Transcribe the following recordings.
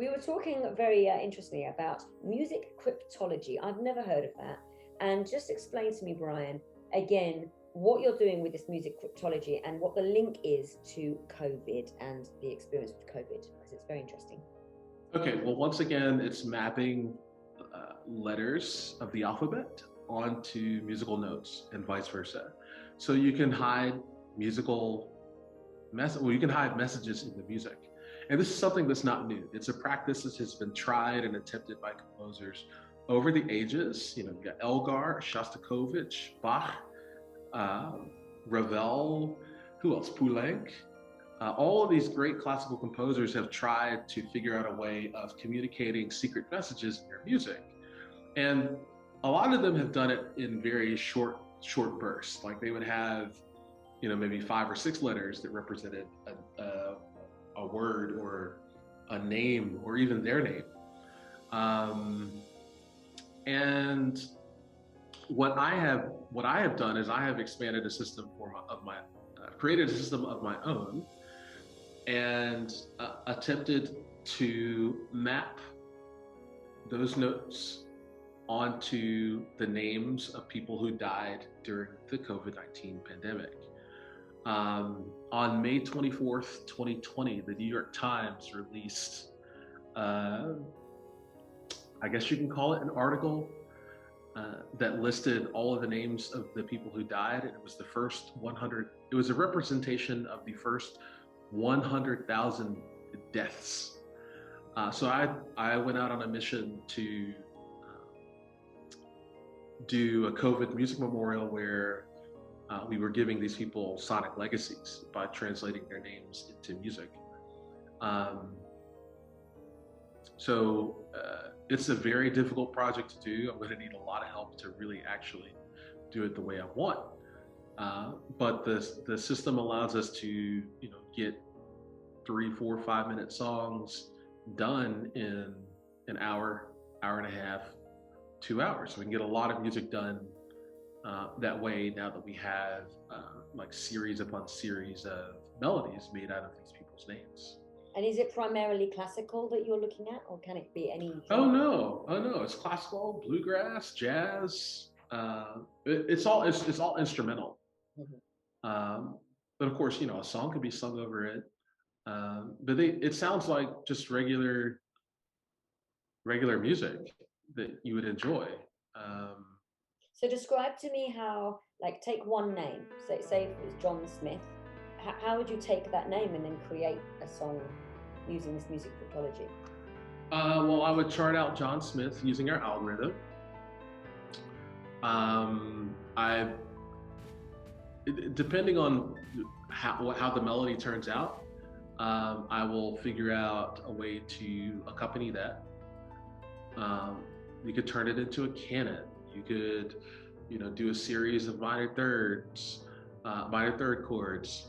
We were talking very interestingly about music cryptology. I've never heard of that. And just explain to me, Brian, again, what you're doing with this music cryptology and what the link is to COVID and the experience with COVID, because it's very interesting. Okay, well, once again, it's mapping letters of the alphabet onto musical notes and vice versa. So you can hide you can hide messages in the music. And this is something that's not new. It's a practice that has been tried and attempted by composers over the ages. You got Elgar, Shostakovich, Bach, uh, Ravel, who else? Poulenc. All of these great classical composers have tried to figure out a way of communicating secret messages in their music. And a lot of them have done it in very short bursts. Like they would have, maybe 5 or 6 letters that represented a word or a name or even their name. And what I have done is I have expanded a system created a system of my own and attempted to map those notes onto the names of people who died during the COVID-19 pandemic. On May 24th, 2020, the New York Times released, I guess you can call it an article that listed all of the names of the people who died. And it was it was a representation of the first 100,000 deaths. So I went out on a mission to do a COVID music memorial where we were giving these people sonic legacies by translating their names into music. So it's a very difficult project to do. I'm going to need a lot of help to really actually do it the way I want. But the system allows us to, get 3, 4, 5-minute songs done in an hour, hour and a half, 2 hours. So we can get a lot of music done that way now that we have like series upon series of melodies made out of these people's names. And is it primarily classical that you're looking at, or can it be any genre? Oh no, it's classical, bluegrass, jazz. It's all instrumental. Mm-hmm. But of course, a song could be sung over it. But it sounds like just regular music that you would enjoy. So describe to me how, like, take one name, say if it was John Smith, how would you take that name and then create a song using this music cryptology? Well, I would chart out John Smith using our algorithm. Depending on how the melody turns out, I will figure out a way to accompany that. You could turn it into a canon. You could, do a series of minor third chords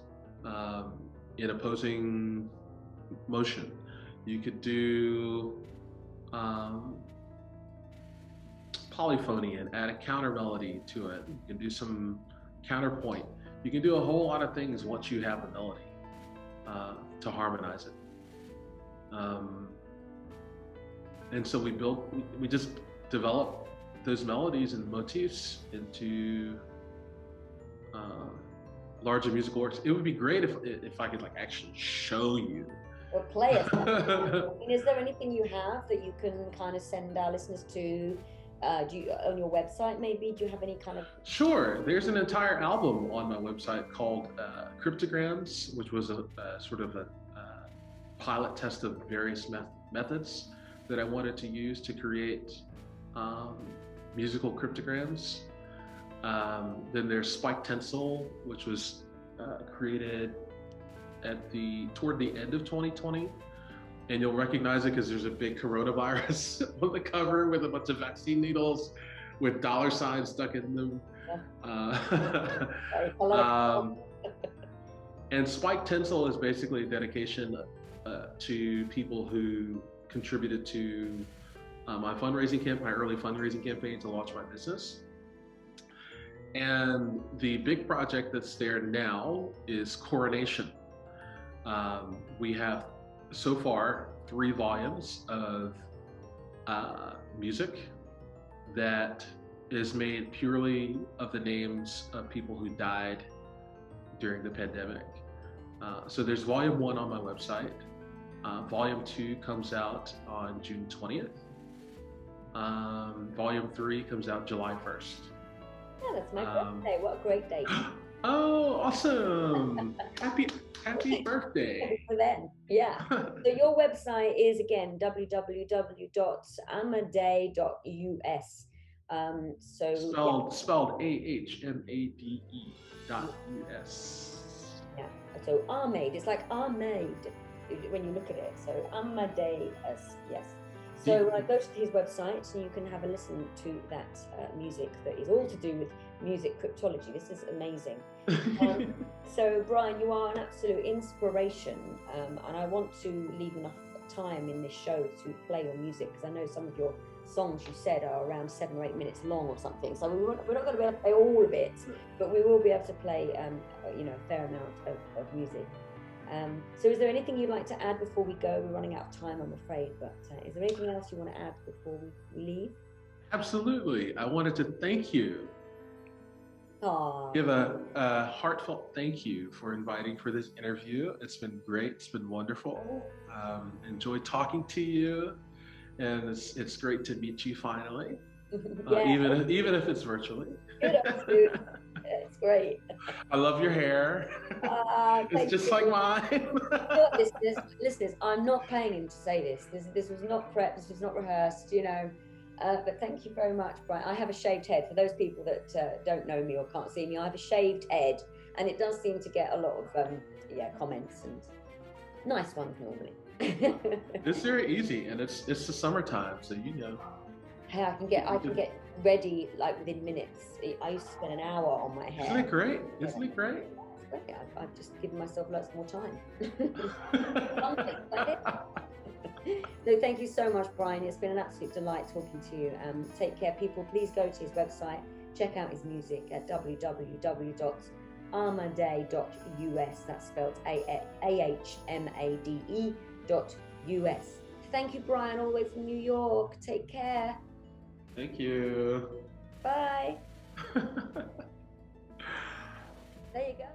in opposing motion. You could do polyphony and add a counter melody to it. You can do some counterpoint. You can do a whole lot of things once you have the melody to harmonize it. And so we just develop those melodies and motifs into larger musical works. It would be great if I could actually show you. Or play it. I mean, is there anything you have that you can kind of send our listeners to? Do you, on your website maybe? Do you have any kind of? Sure. There's an entire album on my website called Cryptograms, which was a sort of a pilot test of various methods that I wanted to use to create musical cryptograms. Then there's Spike Tensile, which was created toward the end of 2020, and you'll recognize it because there's a big coronavirus on the cover with a bunch of vaccine needles with $ stuck in them. And Spike Tensile is basically a dedication to people who contributed to my early fundraising campaign to launch my business. And the big project that's there now is Coronation. We have so far 3 volumes of music that is made purely of the names of people who died during the pandemic. So there's volume 1 on my website. Volume 2 comes out on June 20th. Volume 3 comes out July 1st. Yeah, that's my birthday. What a great date. Oh, awesome. Happy birthday. For then. Yeah. So your website is again www.amade.us. Spelled AHMADE.US. Yeah. So Ahmed, it's like Ahmed when you look at it. So Amadeus, yes. So go to his website and you can have a listen to that music that is all to do with music cryptology. This is amazing. So Brian, you are an absolute inspiration, and I want to leave enough time in this show to play your music, because I know some of your songs you said are around 7 or 8 minutes long or something. So we're not going to be able to play all of it, but we will be able to play a fair amount of music. So is there anything you'd like to add before we go? We're running out of time, I'm afraid, but is there anything else you want to add before we leave? Absolutely. I wanted to thank you. Aww. Give a heartfelt thank you for inviting for this interview. It's been great. It's been wonderful. Enjoyed talking to you, and it's great to meet you finally, even if it's virtually. It's great. I love your hair. It's just like mine. Listeners, I'm not paying him to say this. This was not prepped. This was not rehearsed. But thank you very much, Brian. I have a shaved head. For those people that don't know me or can't see me, I have a shaved head, and it does seem to get a lot of comments, and nice ones normally. It's very easy, and it's the summertime, so Hey, I can get ready like within minutes. I used to spend an hour on my hair. Isn't it great? Isn't it great? I've just given myself lots more time. So thank you so much, Brian. It's been an absolute delight talking to you. Take care, people. Please go to his website, check out his music at www.amade.us. That's spelled AHMADE.us. Thank you, Brian, all the way from New York. Take care. Thank you. Bye. There you go.